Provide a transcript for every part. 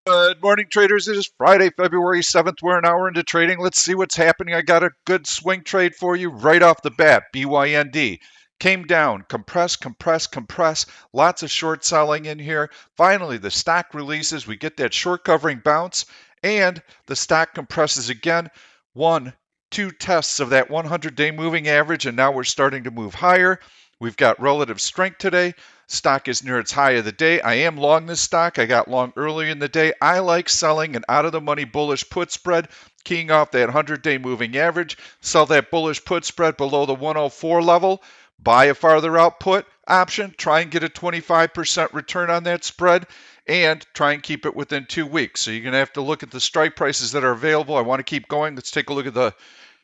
Good morning, traders. It is Friday, February 7th. We're an hour into trading. Let's see what's happening. I got a good swing trade for you right off the bat. BYND came down, compress, compress, compress. Lots of short selling in here. Finally, the stock releases. We get that short covering bounce, and the stock compresses again. One, two tests of that 100-day moving average, and now we're starting to move higher. We've got relative strength today. Stock is near its high of the day. I am long this stock. I got long early in the day. I like selling an out of the money bullish put spread, keying off that 100-day moving average. Sell that bullish put spread below the 104 level. Buy a farther out put option. Try and get a 25% return on that spread, and try and keep it within 2 weeks. So you're going to have to look at the strike prices that are available. I want to keep going. Let's take a look at the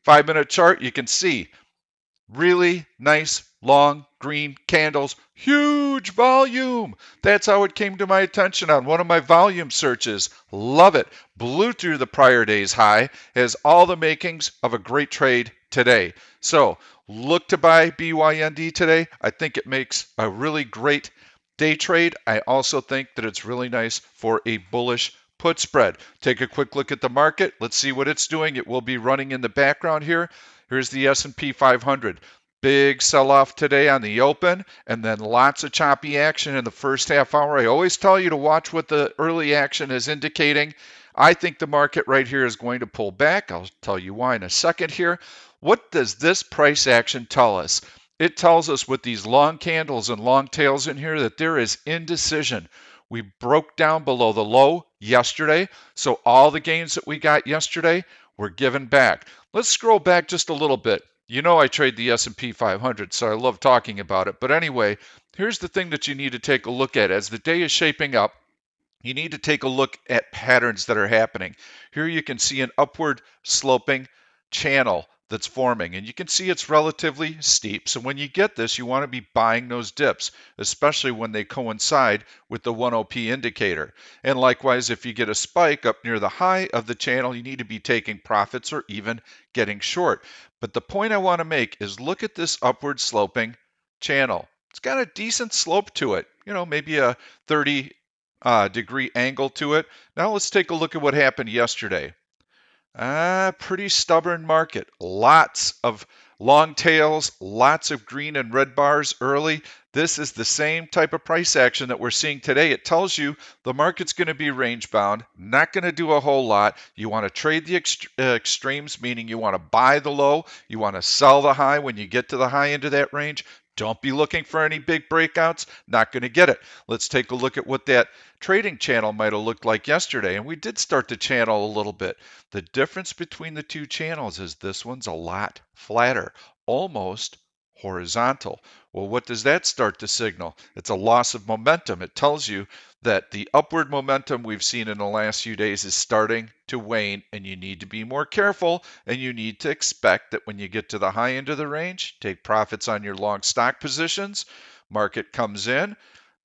5-minute chart. You can see really nice long green candles, huge volume. That's how it came to my attention on one of my volume searches. Love it. Blew through the prior day's high, has all the makings of a great trade today. So look to buy BYND today. I think it makes a really great day trade. I also think that it's really nice for a bullish put spread. Take a quick look at the market. Let's see what it's doing. It will be running in the background here. Here's the S&P 500. Big sell-off today on the open, and then lots of choppy action in the first half hour. I always tell you to watch what the early action is indicating. I think the market right here is going to pull back. I'll tell you why in a second here. What does this price action tell us? It tells us with these long candles and long tails in here that there is indecision. We broke down below the low yesterday, so all the gains that we got yesterday were given back. Let's scroll back just a little bit. You know I trade the S&P 500, so I love talking about it. But anyway, here's the thing that you need to take a look at. As the day is shaping up, you need to take a look at patterns that are happening. Here you can see an upward sloping channel that's forming, and you can see it's relatively steep. So when you get this, you want to be buying those dips, especially when they coincide with the 10p indicator. And likewise, if you get a spike up near the high of the channel, you need to be taking profits or even getting short. But the point I want to make is look at this upward sloping channel. It's got a decent slope to it, maybe a 30 degree angle to it. Now let's take a look at what happened yesterday. Pretty stubborn market. Lots of long tails, lots of green and red bars early. This is the same type of price action that we're seeing today. It tells you the market's going to be range bound, not going to do a whole lot. You want to trade the extremes, meaning you want to buy the low, you want to sell the high when you get to the high end of that range. Don't be looking for any big breakouts. Not going to get it. Let's take a look at what that trading channel might have looked like yesterday. And we did start to channel a little bit. The difference between the two channels is this one's a lot flatter, almost horizontal. Well, what does that start to signal? It's a loss of momentum. It tells you that the upward momentum we've seen in the last few days is starting to wane, and you need to be more careful, and you need to expect that when you get to the high end of the range, take profits on your long stock positions. Market comes in,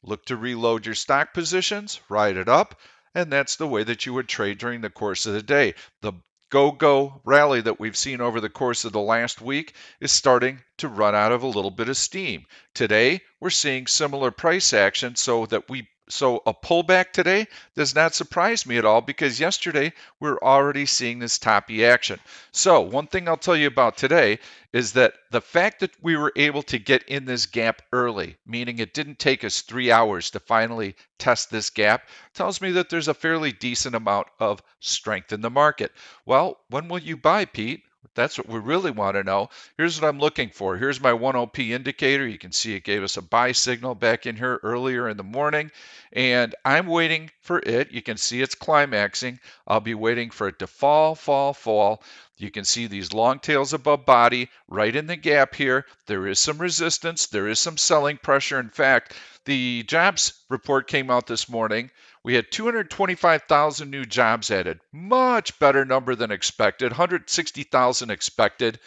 look to reload your stock positions, ride it up, and that's the way that you would trade during the course of the day. The go-go rally that we've seen over the course of the last week is starting to run out of a little bit of steam. Today, we're seeing similar price action, so a pullback today does not surprise me at all, because yesterday we're already seeing this toppy action. So one thing I'll tell you about today is that the fact that we were able to get in this gap early, meaning it didn't take us 3 hours to finally test this gap, tells me that there's a fairly decent amount of strength in the market. Well, when will you buy, Pete? That's what we really want to know. Here's what I'm looking for. Here's my 10p indicator. You can see it gave us a buy signal back in here earlier in the morning, and I'm waiting for it. You can see it's climaxing. I'll be waiting for it to fall, fall, fall. You can see these long tails above body right in the gap here. There is some resistance. There is some selling pressure. In fact, the jobs report came out this morning. We had 225,000 new jobs added, much better number than expected, 160,000 expected.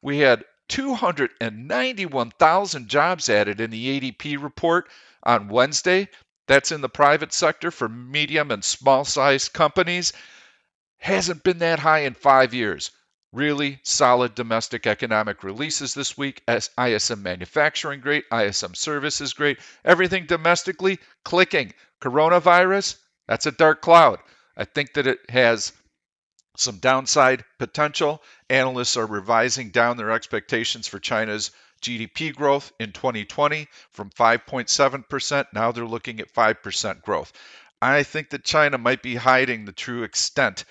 We had 291,000 jobs added in the ADP report on Wednesday. That's in the private sector for medium and small sized companies. Hasn't been that high in 5 years. Really solid domestic economic releases this week. As ISM manufacturing great, ISM services great, everything domestically clicking. Coronavirus, That's a dark cloud. I think that it has some downside potential. Analysts are revising down their expectations for China's GDP growth in 2020 from 5.7%. Now they're looking at 5% growth. I think that China might be hiding the true extent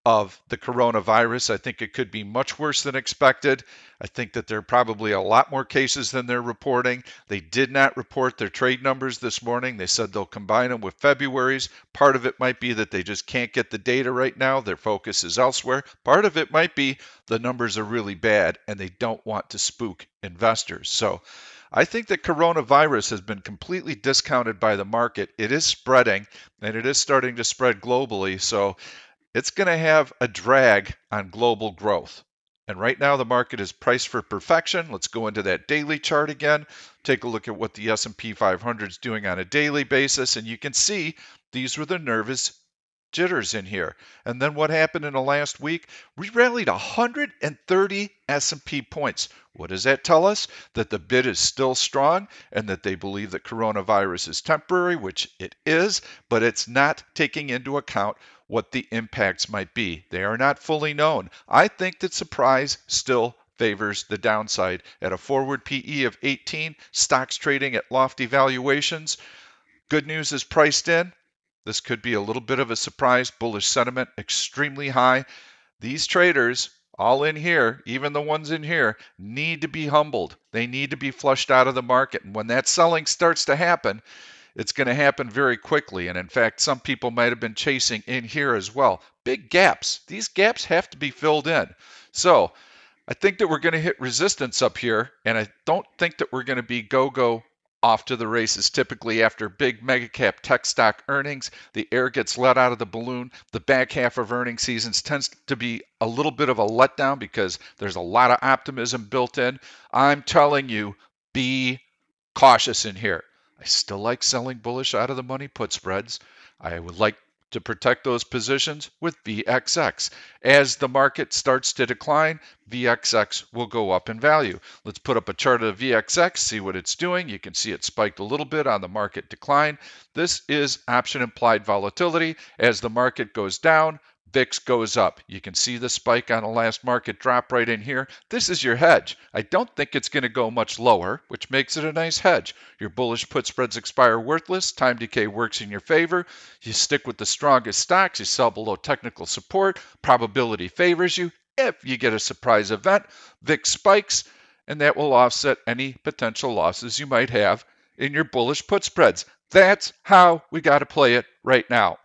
of the coronavirus. I think it could be much worse than expected. I think that there are probably a lot more cases than they're reporting. They did not report their trade numbers this morning. They said they'll combine them with February's. Part of it might be that they just can't get the data right now. Their focus is elsewhere. Part of it might be the numbers are really bad and they don't want to spook investors. So I think that coronavirus has been completely discounted by the market. It is spreading and it is starting to spread globally. So it's going to have a drag on global growth. And right now the market is priced for perfection. Let's go into that daily chart again. Take a look at what the S&P 500 is doing on a daily basis, and you can see these were the nervous jitters in here. And then what happened in the last week? We rallied 130 S&P points. What does that tell us? That the bid is still strong and that they believe that coronavirus is temporary, which it is, but it's not taking into account what the impacts might be. They are not fully known. I think that surprise still favors the downside. At a forward PE of 18, stocks trading at lofty valuations. Good news is priced in. This could be a little bit of a surprise. Bullish sentiment extremely high. These traders, all in here, even the ones in here, need to be humbled. They need to be flushed out of the market. And when that selling starts to happen, it's going to happen very quickly. And in fact, some people might have been chasing in here as well. Big gaps. These gaps have to be filled in. So I think that we're going to hit resistance up here. And I don't think that we're going to be go-go off to the races. Typically after big mega cap tech stock earnings, the air gets let out of the balloon. The back half of earnings seasons tends to be a little bit of a letdown because there's a lot of optimism built in. I'm telling you, be cautious in here. I still like selling bullish out of the money put spreads. I would like to protect those positions with VXX. As the market starts to decline, VXX will go up in value. Let's put up a chart of VXX, see what it's doing. You can see it spiked a little bit on the market decline. This is option implied volatility. As the market goes down, VIX goes up. You can see the spike on the last market drop right in here. This is your hedge. I don't think it's going to go much lower, which makes it a nice hedge. Your bullish put spreads expire worthless. Time decay works in your favor. You stick with the strongest stocks. You sell below technical support. Probability favors you. If you get a surprise event, VIX spikes, and that will offset any potential losses you might have in your bullish put spreads. That's how we got to play it right now.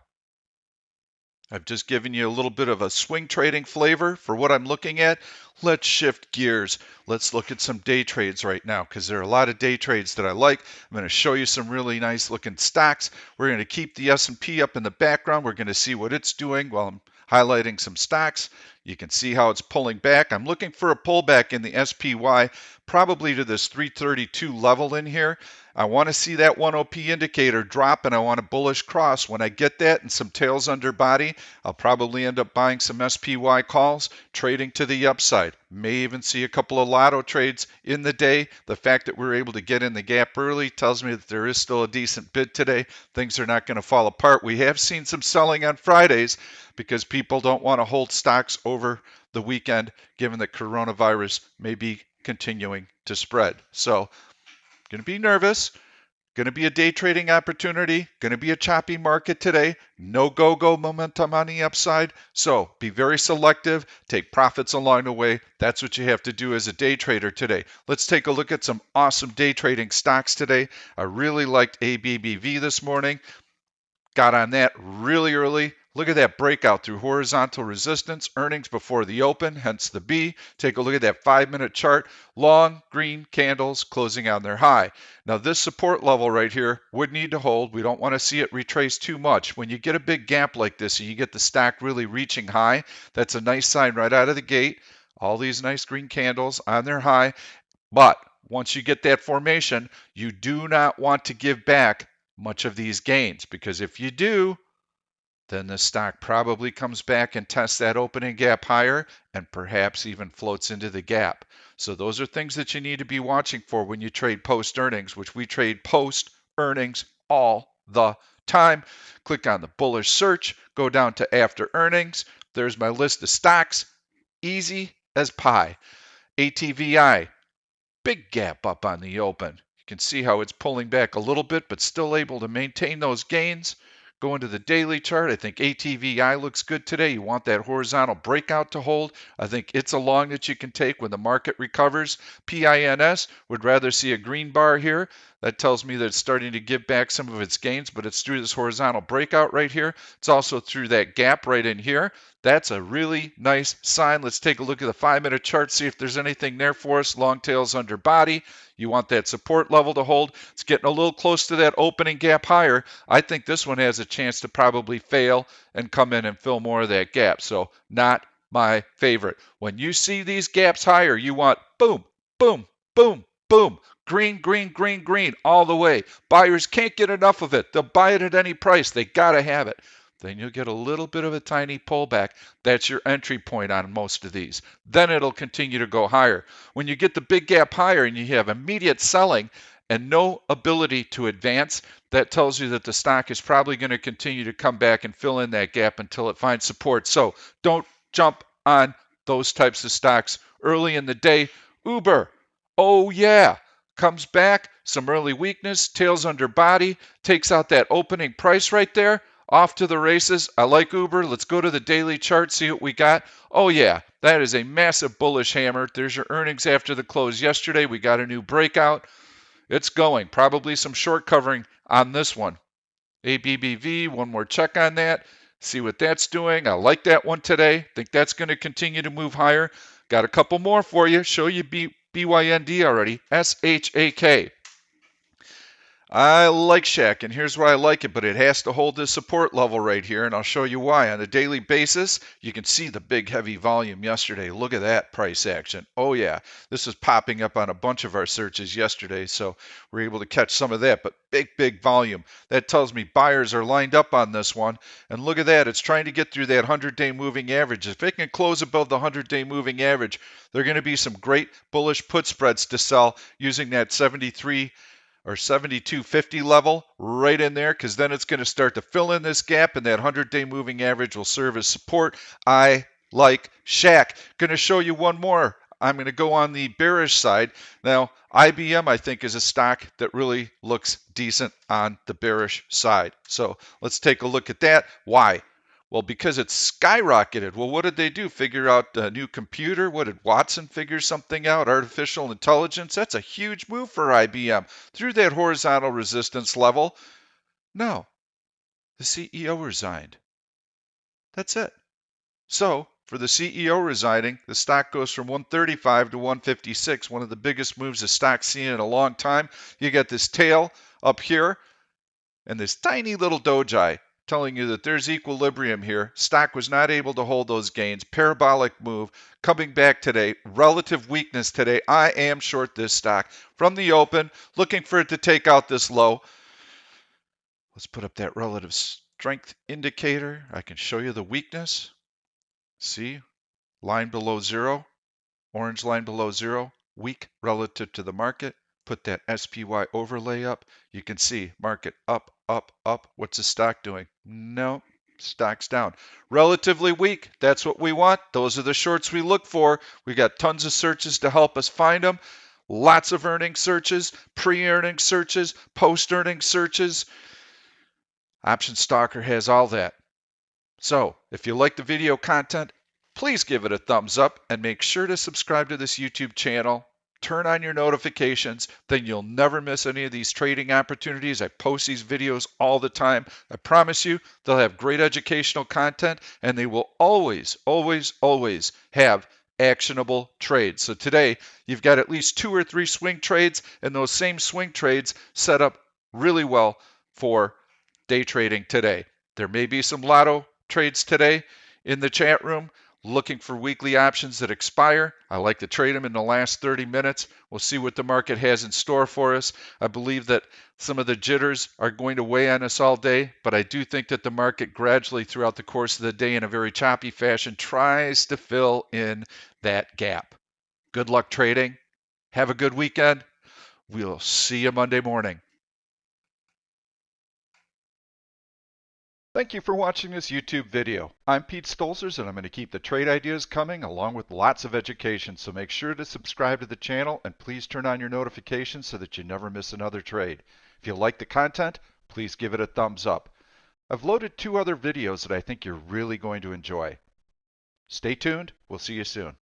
I've just given you a little bit of a swing trading flavor for what I'm looking at. Let's shift gears. Let's look at some day trades right now because there are a lot of day trades that I like. I'm going to show you some really nice looking stocks. We're going to keep the S&P up in the background. We're going to see what it's doing while I'm highlighting some stocks. You can see how it's pulling back. I'm looking for a pullback in the SPY, probably to this 332 level in here. I want to see that 1OP indicator drop, and I want a bullish cross. When I get that and some tails under body, I'll probably end up buying some SPY calls, trading to the upside. May even see a couple of lotto trades in the day. The fact that we're able to get in the gap early tells me that there is still a decent bid today. Things are not going to fall apart. We have seen some selling on Fridays because people don't want to hold stocks over the weekend, given that coronavirus may be continuing to spread. So, going to be nervous. Going to be a day trading opportunity. Going to be a choppy market today. No go-go momentum on the upside. So be very selective. Take profits along the way. That's what you have to do as a day trader today. Let's take a look at some awesome day trading stocks today. I really liked ABBV this morning. Got on that really early. Look at that breakout through horizontal resistance, earnings before the open, hence the B. Take a look at that 5-minute chart. Long green candles closing on their high. Now this support level right here would need to hold. We don't want to see it retrace too much. When you get a big gap like this and you get the stock really reaching high, that's a nice sign right out of the gate. All these nice green candles on their high. But once you get that formation, you do not want to give back much of these gains, because if you do, then the stock probably comes back and tests that opening gap higher and perhaps even floats into the gap. So those are things that you need to be watching for when you trade post earnings, which we trade post earnings all the time. Click on the bullish search, go down to after earnings. There's my list of stocks. Easy as pie. ATVI, big gap up on the open. You can see how it's pulling back a little bit, but still able to maintain those gains. Going to the daily chart, I think ATVI looks good today. You want that horizontal breakout to hold. I think it's a long that you can take when the market recovers. PINS would rather see a green bar here. That tells me that it's starting to give back some of its gains, but it's through this horizontal breakout right here. It's also through that gap right in here. That's a really nice sign. Let's take a look at the 5-minute chart, see if there's anything there for us. Long tails under body. You want that support level to hold. It's getting a little close to that opening gap higher. I think this one has a chance to probably fail and come in and fill more of that gap. So not my favorite. When you see these gaps higher, you want boom, boom, boom, boom. Green, green, green, green, all the way. Buyers can't get enough of it. They'll buy it at any price. They got to have it. Then you'll get a little bit of a tiny pullback. That's your entry point on most of these. Then it'll continue to go higher. When you get the big gap higher and you have immediate selling and no ability to advance, that tells you that the stock is probably going to continue to come back and fill in that gap until it finds support. So don't jump on those types of stocks early in the day. Uber, oh yeah, comes back, some early weakness, tails under body, takes out that opening price right there. Off to the races. I like Uber. Let's go to the daily chart, see what we got. Oh, yeah, that is a massive bullish hammer. There's your earnings after the close yesterday. We got a new breakout. It's going. Probably some short covering on this one. ABBV, one more check on that. See what that's doing. I like that one today. Think that's going to continue to move higher. Got a couple more for you. Show you BYND already. SHAK. I like SHAK, and here's why I like it, but it has to hold this support level right here, and I'll show you why. On a daily basis, you can see the big heavy volume yesterday. Look at that price action. Oh yeah, this was popping up on a bunch of our searches yesterday, so we're able to catch some of that, but big volume. That tells me buyers are lined up on this one, and look at that. It's trying to get through that 100-day moving average. If it can close above the 100-day moving average, there are going to be some great bullish put spreads to sell using that 73 or 72.50 level right in there, because then it's going to start to fill in this gap, and that 100-day moving average will serve as support. I like SHAK. Going to show you one more. I'm going to go on the bearish side. Now, IBM, I think, is a stock that really looks decent on the bearish side. So let's take a look at that. Why? Well, because it's skyrocketed. Well, what did they do? Figure out a new computer? What did Watson figure something out? Artificial intelligence? That's a huge move for IBM. Through that horizontal resistance level. No, the CEO resigned. That's it. So, for the CEO resigning, the stock goes from 135 to 156, one of the biggest moves the stock's seen in a long time. You got this tail up here and this tiny little doji telling you that there's equilibrium here. Stock was not able to hold those gains. Parabolic move coming back today. Relative weakness today. I am short this stock from the open, looking for it to take out this low. Let's put up that relative strength indicator. I can show you the weakness. See, line below zero, orange line below zero, weak relative to the market. Put that SPY overlay up. You can see market up, up, up. What's the stock doing? No, stock's down. Relatively weak. That's what we want. Those are the shorts we look for. We got tons of searches to help us find them. Lots of earnings searches, pre-earnings searches, post-earnings searches. Option Stalker has all that. So, if you like the video content, please give it a thumbs up and make sure to subscribe to this YouTube channel. Turn on your notifications, then you'll never miss any of these trading opportunities. I post these videos all the time. I promise you they'll have great educational content, and they will always, always, always have actionable trades. So today you've got at least 2 or 3 swing trades, and those same swing trades set up really well for day trading today. There may be some lotto trades today in the chat room. Looking for weekly options that expire. I like to trade them in the last 30 minutes. We'll see what the market has in store for us. I believe that some of the jitters are going to weigh on us all day, but I do think that the market gradually throughout the course of the day in a very choppy fashion tries to fill in that gap. Good luck trading. Have a good weekend. We'll see you Monday morning. Thank you for watching this YouTube video. I'm Pete Stolzers and I'm going to keep the trade ideas coming along with lots of education, so make sure to subscribe to the channel and please turn on your notifications so that you never miss another trade. If you like the content, please give it a thumbs up. I've loaded 2 other videos that I think you're really going to enjoy. Stay tuned. We'll see you soon.